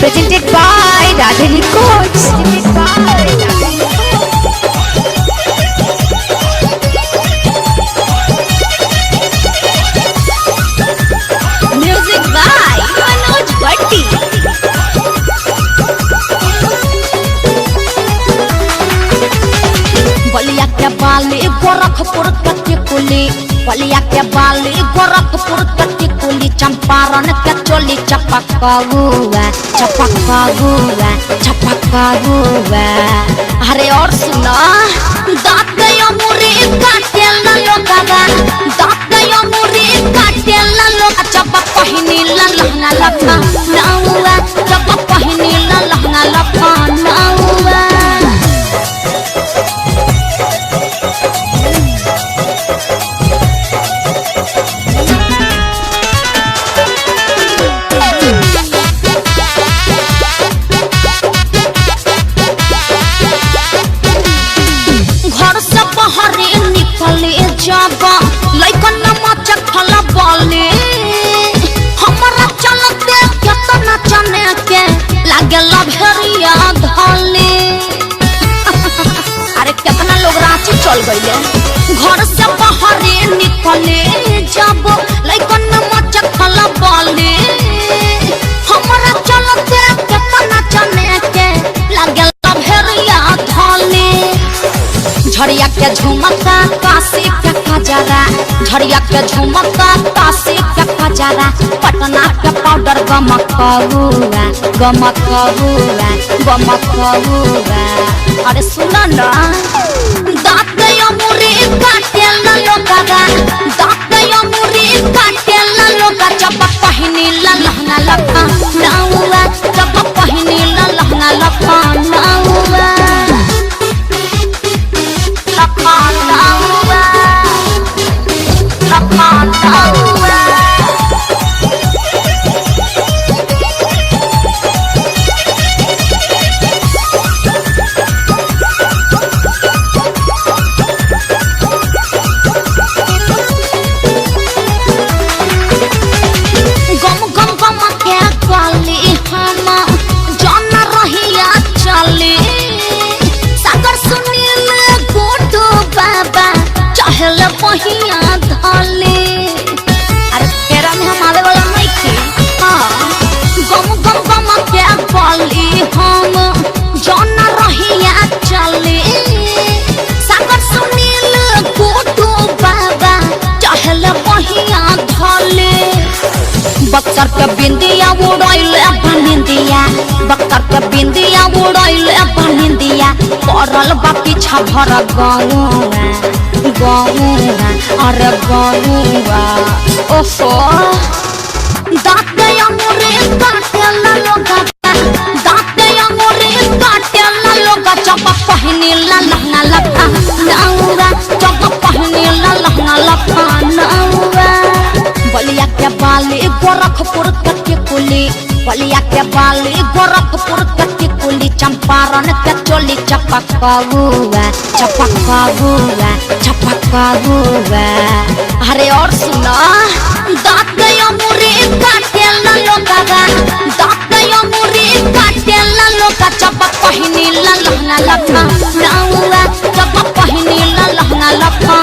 Presented by Radhini Coach. Music by Manoj Bhatti. बलिया के बाली गोरखपुर के कुली, बलिया के बाली गोरखपुर के कुली, चंपारण के चोली चपका हुआ अरे और सुना दाँत मुरी काटे ला लोगावा, दाँत मुरी काटे ला लोगा, जब पहिनी ला लहंगा लखा नाउआ, जब पहिनी ला लहंगा लखा नाउआ। घर से बाहर निकले जब लइकन मच खला बोले, हमारा चलते केतना चने के लागे लभरिया धले। अरे कितना लोग रांची चल गइले। घर से बाहर निकले जब लइकन मच खला बोले, हमारा चलते केतना चने के लागे लभरिया धले। झड़िया के झुमका काशी के खजरा, झड़िया के झुमका काशी के खजरा, पटना के पाउडर गमक हुआ। अरे सुना ना दाँत मुरी काटे ला लोगावा, दाँत मुरी काटे ला लोगा, जब पहिनी ला लहंगा लखा नाउआ, जब पहिनी ला लहंगा लखा नाउआ। पहिया धले अरे तेरा में हम आवे वाला नहीं थे। गम के बोली हम जौन रहिया चले, सागर सुनील गोटू बाबा चहल पहिया धले। बक्सर के बिंदिया उड़ैले बनिंदिया, बक्सर के बिंदिया उड़ैले बनिंदिया, पड़ल बाकी छभर गौआ अरे गौआ। ओफो दाँत मुरी काटे ला लोगा, दाँत मुरी काटे ला लोगा, जब पहिनी ला लहंगा लखा नाउआ, जब पहिनी ला लहंगा लखा नाउआ। बलिया के बाली गोरखपुर के कुली, बलिया के बाली गोरखपुर के कुली, चंपारण के चोली चपका हुआ। अरे और सुना दाँत मुरी काटे ला लोगावा, दाँत मुरी काटे ला लोगा, जब पहिनी ला लहंगा लखा नाउआ, जब पहिनी ला लहंगा लखा।